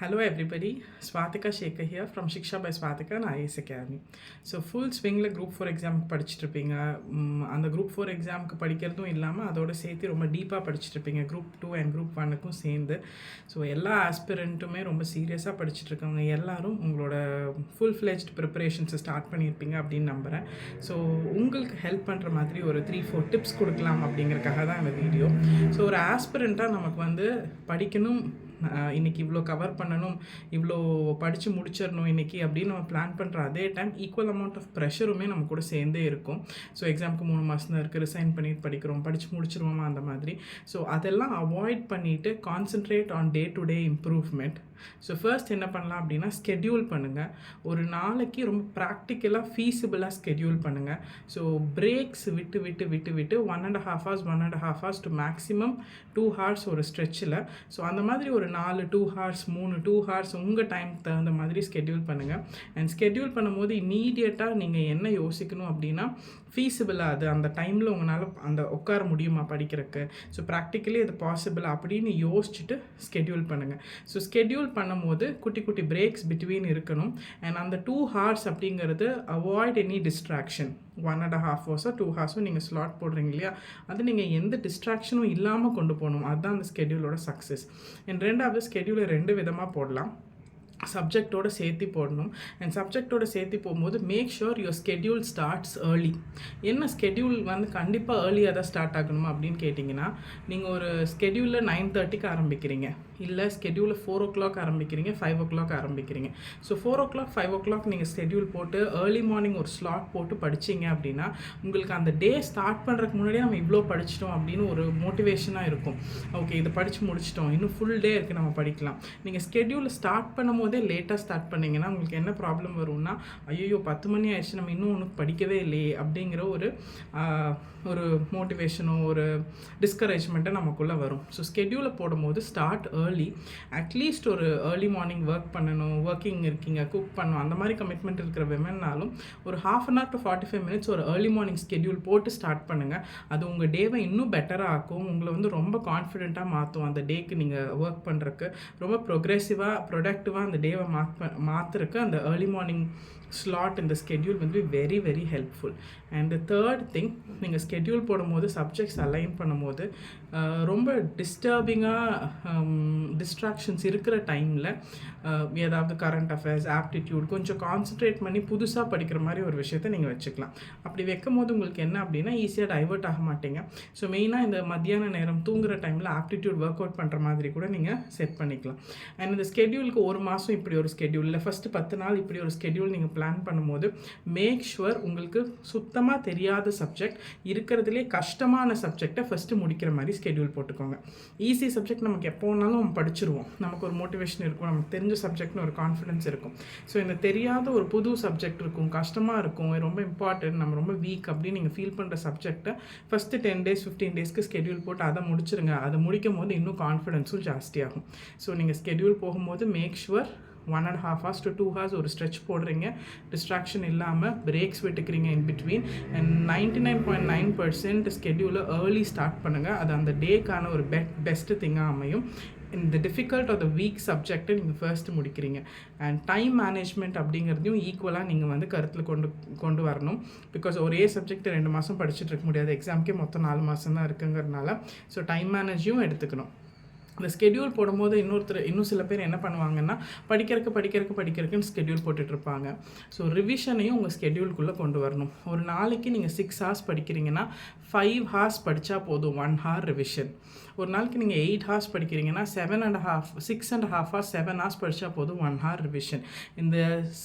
Hello everybody, Swatika Shekhar here from Shiksha by Swatika and IAS Academy. So full swingல group 4 எக்ஸாமுக்கு படிச்சுட்டு இருப்பீங்க. அந்த குரூப் 4 எக்ஸாமுக்கு படிக்கிறதும் இல்லாமல் அதோட சேர்த்து ரொம்ப டீப்பாக படிச்சுட்டு இருப்பீங்க குரூப் 2 அண்ட் குரூப் 1க்கும் சேர்ந்து. ஸோ எல்லா ஆஸ்பிரண்ட்டுமே ரொம்ப சீரியஸாக படிச்சுட்டு இருக்கவங்க எல்லாரும் உங்களோட ஃபுல் ஃப்ளெஜ்ட் ப்ரிப்பரேஷன்ஸை ஸ்டார்ட் பண்ணியிருப்பீங்க அப்படின்னு நம்புகிறேன். ஸோ உங்களுக்கு ஹெல்ப் பண்ணுற மாதிரி ஒரு 3-4 டிப்ஸ் கொடுக்கலாம் அப்படிங்கிறக்காக தான் இந்த வீடியோ. ஸோ ஒரு ஆஸ்பிரண்ட்டாக நமக்கு வந்து படிக்கணும், இன்றைக்கி இவ்வளோ கவர் பண்ணணும், இவ்வளோ படித்து முடிச்சிடணும் இன்றைக்கி அப்படின்னு நம்ம பிளான் பண்ணுற அதே டைம் ஈக்குவல் அமௌண்ட் ஆஃப் ப்ரெஷருமே நம்ம கூட சேர்ந்தே இருக்கும். ஸோ எக்ஸாமுக்கு 3 மாதம் தான் இருக்குது, ரிசைன் பண்ணிட்டு படிக்கிறோம், படித்து முடிச்சிருவோமா அந்த மாதிரி. ஸோ அதெல்லாம் அவாய்ட் பண்ணிவிட்டு concentrate on day to day improvement. So first என்ன பண்ணலாம் அப்படின்னா ஸ்கெட்யூல் பண்ணுங்கள். ஒரு நாளைக்கு ரொம்ப ப்ராக்டிக்கலாக ஃபீஸிபிளாக ஸ்கெட்யூல் பண்ணுங்கள். ஸோ பிரேக்ஸ் விட்டு விட்டு விட்டு விட்டு 1.5 hours டு மேக்ஸிமம் 2 hours ஒரு ஸ்ட்ரெச்சில். ஸோ அந்த மாதிரி ஒரு 4 2 hours 3 2 hours உங்கள் டைம் தகுந்த மாதிரி ஸ்கெட்யூல் பண்ணுங்கள். அண்ட் ஸ்கெட்யூல் பண்ணும்போது இம்மீடியட்டாக நீங்கள் என்ன யோசிக்கணும் அப்படின்னா ஃபீஸிபிளாக அது அந்த டைமில் உங்களால் அந்த உட்கார முடியுமா படிக்கிறதுக்கு, ஸோ ப்ராக்டிக்கலி அது பாசிபிள் அப்படின்னு யோசிச்சுட்டு ஸ்கெட்யூல் பண்ணுங்கள். ஸோ ஸ்கெட்யூல் பண்ணும்போது குட்டி குட்டி பிரேக்ஸ் பிட்வீன் இருக்கணும். அண்ட் அந்த 2 hours அப்படிங்கிறது avoid any distraction. 1.5 hours 2 hours நீங்கள் ஸ்லாட் போடுறீங்க இல்லையா, அது நீங்கள் எந்த டிஸ்ட்ராக்ஷனும் இல்லாமல் கொண்டு போகணும். அதுதான் அந்த ஸ்கெட்யூலோட சக்ஸஸ். அண்ட் ரெண்டாவது ஸ்கெட்யூலை 2 விதமாக போடலாம். சப்ஜெக்டோடு சேர்த்து போடணும். அண்ட் சப்ஜெக்டோடு சேர்த்து போகும்போது make sure your schedule starts early. என்ன ஸ்கெட்யூல் வந்து கண்டிப்பாக ஏர்லியாக தான் ஸ்டார்ட் ஆகணுமா அப்படின்னு கேட்டிங்கன்னா, நீங்கள் ஒரு ஸ்கெட்யூலில் 9:30க்கு ஆரம்பிக்கிறீங்க, இல்லை ஸ்கெட்யூலில் 4 o'clock ஆரம்பிக்கிறீங்க, 5 o'clock ஆரம்பிக்கிறீங்க. ஸோ 4 o'clock 5 o'clock நீங்கள் ஸ்கெட்யூல் போட்டு ஏர்லி மார்னிங் ஒரு ஸ்லாட் போட்டு படிச்சிங்க அப்படின்னா உங்களுக்கு அந்த டே ஸ்டார்ட் பண்ணுறதுக்கு முன்னாடியே நம்ம இவ்வளோ படிச்சிட்டோம் அப்படின்னு ஒரு மோட்டிவேஷனாக இருக்கும். ஓகே, இதை படித்து முடிச்சிட்டோம், இன்னும் ஃபுல் டே இருக்குது, நம்ம படிக்கலாம். நீங்கள் ஸ்கெட்யூலை ஸ்டார்ட் பண்ணும்போது லேட்டாக ஸ்டார்ட் பண்ணிங்கன்னா உங்களுக்கு என்ன ப்ராப்ளம் வரும்னா, ஐயோ 10 மணி ஆயிடுச்சு, நம்ம இன்னும் ஒன்றும் படிக்கவே இல்லையே அப்படிங்கிற ஒரு மோட்டிவேஷனோ ஒரு டிஸ்கரேஜ்மெண்ட்டை நமக்குள்ளே வரும். ஸோ ஸ்கெட்யூலை போடும்போது ஸ்டார்ட் ஏர்லி. அட்லீஸ்ட் ஒரு ஏர்லி மார்னிங் ஒர்க் பண்ணணும், ஒர்க்கிங் இருக்கீங்க, குக் பண்ணணும், அந்த மாதிரி கமிட்மெண்ட் இருக்கிற விமன்னாலும் ஒரு 1/2 hour to 45 minutes ஒரு ஏர்லி மார்னிங் ஸ்கெட்யூல் போட்டு ஸ்டார்ட் பண்ணுங்கள். அது உங்கள் டேவை இன்னும் பெட்டராக ஆக்கும், உங்களை வந்து ரொம்ப கான்ஃபிடென்ட்டாக மாற்றும். அந்த டேக்கு நீங்கள் ஒர்க் பண்ணுறதுக்கு ரொம்ப ப்ரொக்ரெசிவாக ப்ரொடக்டிவாக அந்த டேவை மாற்றுறதுக்கு அந்த ஏர்லி மார்னிங் ஸ்லாட் இந்த ஸ்கெட்யூல் வந்து very very helpful. And third thing, நீங்கள் ஸ்கெட்யூல் போடும்போது சப்ஜெக்ட்ஸ் அலைன் பண்ணும்போது ரொம்ப டிஸ்ட்ராக்ஷன்ஸ் இருக்கிற டைமில் ஏதாவது கரண்ட் அஃபேர்ஸ், ஆப்டிடியூட் கொஞ்சம் கான்சன்ட்ரேட் பண்ணி புதுசாக படிக்கிற மாதிரி ஒரு விஷயத்தை நீங்கள் வச்சுக்கலாம். அப்படி வைக்கும் போது உங்களுக்கு என்ன அப்படின்னா ஈஸியாக டைவர்ட் ஆக மாட்டீங்க. ஸோ மெயினாக இந்த மத்தியான நேரம் தூங்குற டைமில் ஆப்டிடியூட் ஒர்க் அவுட் பண்ணுற மாதிரி கூட நீங்கள் செட் பண்ணிக்கலாம். அண்ட் இந்த ஸ்கெட்யூலுக்கு 1 மாதம் இப்படி ஒரு ஸ்கெட்யூல், இல்லை ஃபஸ்ட்டு 10 நாள் இப்படி ஒரு ஸ்கெட்யூல் நீங்கள் பிளான் பண்ணும்போது மேக் ஷுவர் உங்களுக்கு சுத்தமாக தெரியாத சப்ஜெக்ட், இருக்கிறதுலே கஷ்டமான சப்ஜெக்டை ஃபஸ்ட்டு முடிக்கிற மாதிரி ஸ்கெட்யூல் போட்டுக்கோங்க. ஈஸி சப்ஜெக்ட் நமக்கு எப்போ வேணாலும் நம்ம படிச்சிருவோம், நமக்கு ஒரு மோட்டிவேஷன் இருக்கும், நமக்கு தெரிஞ்ச சப்ஜெக்ட்னு ஒரு கான்ஃபிடன்ஸ் இருக்கும். ஸோ இந்த தெரியாத ஒரு புது சப்ஜெக்ட் இருக்கும், கஷ்டமாக இருக்கும், ரொம்ப இம்பார்ட்டன்ட், நம்ம ரொம்ப வீக் அப்படின்னு நீங்கள் ஃபீல் பண்ணுற சப்ஜெக்டை ஃபஸ்ட்டு 10 days 15 daysக்கு ஸ்கெட்யூல் போட்டு அதை முடிச்சிருங்க. அதை முடிக்கும் போது இன்னும் கான்ஃபிடன்ஸும் ஜாஸ்தியாகும். ஸோ நீங்கள் ஸ்கெட்யூல் போகும்போது make sure 1.5 hours to 2 hours ஒரு ஸ்ட்ரெச் போடுறீங்க, டிஸ்ட்ராக்ஷன் இல்லாமல் பிரேக்ஸ் விட்டுக்கிறீங்க இன் பிட்வீன். அண்ட் 99.9% ஸ்கெட்யூலை ஏர்லி ஸ்டார்ட் பண்ணுங்கள். அது அந்த டேக்கான ஒரு பெஸ்ட்டு திங்காக அமையும். இந்த டிஃபிகல்ட் ஆஃப் த வீக் சப்ஜெக்டை நீங்கள் ஃபர்ஸ்ட்டு முடிக்கிறீங்க. அண்ட் டைம் மேனேஜ்மெண்ட் அப்படிங்கிறதையும் ஈக்குவலாக நீங்கள் வந்து கருத்தில் கொண்டு வரணும். பிகாஸ் ஒரே சப்ஜெக்ட் 2 மாதம் படிச்சுட்டு இருக்க முடியாது, எக்ஸாமுக்கே மொத்தம் 4 மாதம் தான் இருக்குங்கிறதுனால. ஸோ டைம் மேனேஜையும் எடுத்துக்கணும். இந்த ஸ்கெட்யூல் போடும்போது இன்னும் சில பேர் என்ன பண்ணுவாங்கன்னா படிக்கிறதுக்குன்னு ஸ்கெட்யூல் போட்டுட்ருப்பாங்க. ஸோ ரிவிஷனையும் உங்கள் ஸ்கெட்யூலுக்குள்ளே கொண்டு வரணும். ஒரு நாளைக்கு நீங்கள் 6 hours படிக்கிறீங்கன்னா 5 hours படித்தா போதும், 1 hour ரிவிஷன். ஒரு நாளைக்கு நீங்கள் 8 hours படிக்கிறீங்கன்னா 6.5 hours 7 hours படித்தா போதும், 1 hour ரிவிஷன். இந்த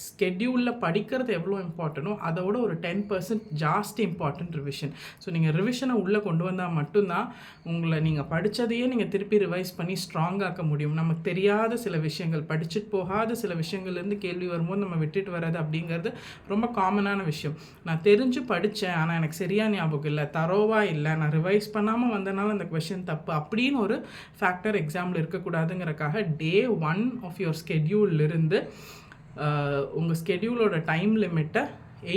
ஸ்கெட்யூலில் படிக்கிறது எவ்வளோ இம்பார்ட்டனோ அதோட ஒரு 10% ஜாஸ்தி இம்பார்ட்டன்ட் ரிவிஷன். ஸோ நீங்கள் ரிவிஷனை உள்ளே கொண்டு வந்தால் மட்டும்தான் உங்களை நீங்கள் படித்ததையே நீங்கள் திருப்பி ரிவைஸ் பண்ணி ஸ்ட்ராங்காக்க முடியும். நமக்கு தெரியாத சில விஷயங்கள், படிச்சுட்டு போகாத சில விஷயங்கள்லேருந்து கேள்வி வரும்போது நம்ம விட்டுட்டு வர்றது அப்படிங்கிறது ரொம்ப காமனான விஷயம். நான் தெரிஞ்சு படித்தேன், ஆனால் எனக்கு சரியாக ஞாபகம் இல்லை, தரோவாக இல்லை, நான் ரிவைஸ் பண்ணாமல் வந்தனால அந்த கொஷின் தப்பு அப்படின்னு ஒரு ஃபேக்டர் எக்ஸாமில் இருக்கக்கூடாதுங்கிறக்காக Day 1 ஆஃப் யுவர் ஸ்கெட்யூல்லிருந்து உங்கள் ஸ்கெட்யூலோட டைம் லிமிட்டை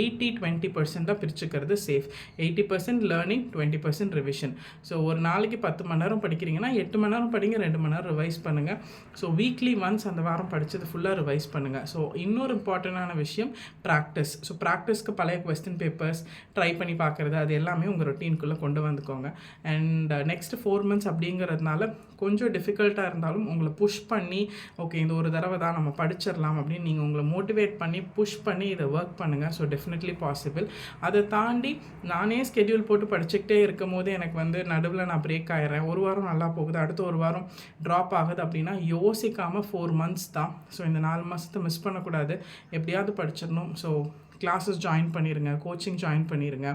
80-20% தான் பிரிச்சுக்கிறது சேஃப். 80% learning, 20% revision. ஸோ ஒரு நாளைக்கு 10 மணி நேரம் படிக்கிறீங்கன்னா 8 மணி நேரம் படிங்க, 2 மணி நேரம் ரிவைஸ் பண்ணுங்கள். ஸோ வீக்லி ஒன்ஸ் அந்த வாரம் படித்தது ஃபுல்லாக ரிவைஸ் பண்ணுங்கள். ஸோ இன்னொரு இம்பார்ட்டண்டான விஷயம் ப்ராக்டிஸ். ஸோ ப்ராக்டிஸ்க்கு பழைய கொஸ்டின் பேப்பர்ஸ் ட்ரை பண்ணி பார்க்குறது, அது எல்லாமே உங்கள் ரொட்டீனுக்குள்ளே கொண்டு வந்துக்கோங்க. அண்ட் நெக்ஸ்ட் 4 மந்த்ஸ் அப்படிங்கிறதுனால கொஞ்சம் டிஃபிகல்ட்டாக இருந்தாலும் உங்களை புஷ் பண்ணி, ஓகே இந்த ஒரு தடவை தான் நம்ம படிச்சிடலாம் அப்படின்னு நீங்கள் உங்களை மோட்டிவேட் பண்ணி புஷ் பண்ணி இதை ஒர்க் பண்ணுங்கள். So definitely possible. அதை தாண்டி நானே ஸ்கெடியூல் போட்டு படிச்சுக்கிட்டே இருக்கும் போது எனக்கு வந்து நடுவில் நான் பிரேக் ஆகிறேன், ஒரு வாரம் நல்லா போகுது, அடுத்த ஒரு வாரம் ட்ராப் ஆகுது அப்படின்னா யோசிக்காமல் 4 மந்த்ஸ் தான். ஸோ இந்த 4 மாதத்தை மிஸ் பண்ணக்கூடாது, எப்படியாவது படிச்சிடணும். ஸோ கிளாஸஸ் ஜாயின் பண்ணிடுங்க, கோச்சிங் ஜாயின் பண்ணிடுங்க.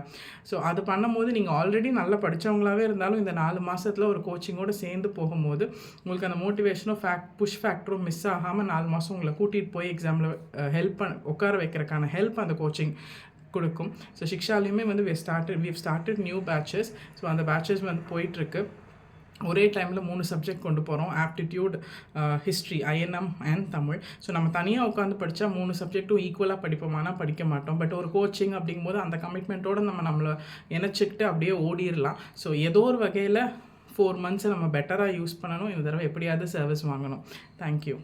ஸோ அது பண்ணும்போது நீங்கள் ஆல்ரெடி நல்லா படித்தவங்களாகவே இருந்தாலும் இந்த 4 மாதத்தில் ஒரு கோச்சிங்கோடு சேர்ந்து போகும்போது உங்களுக்கு அந்த மோட்டிவேஷனோ புஷ் ஃபேக்டரும் மிஸ் ஆகாமல் 4 மாதம் உங்களை கூட்டிகிட்டு போய் எக்ஸாமில் உட்கார வைக்கிறதுக்கான ஹெல்ப் அந்த கோச்சிங் கொடுக்கும். ஸோ சிக்ஷாலையுமே வந்து we've started new patches. So அந்த பேட்சஸ் வந்து போயிட்டுருக்கு. ஒரே டைமில் 3 சப்ஜெக்ட் கொண்டு போகிறோம், aptitude, history, INM and Tamil. So நம்ம தனியாக உட்காந்து படித்தா 3 சப்ஜெக்ட்டும் ஈக்குவலாக படிப்போமானா படிக்க மாட்டோம். பட் ஒரு கோச்சிங் அப்படிங்கும்போது அந்த கமிட்மெண்ட்டோடு நம்மளை இணைச்சிக்கிட்டு அப்படியே ஓடிடலாம். ஸோ ஏதோ ஒரு வகையில் 4 மந்த்ஸை நம்ம பெட்டராக யூஸ் பண்ணணும். இந்த தடவை எப்படியாவது சர்வீஸ் வாங்கணும். தேங்க்யூ.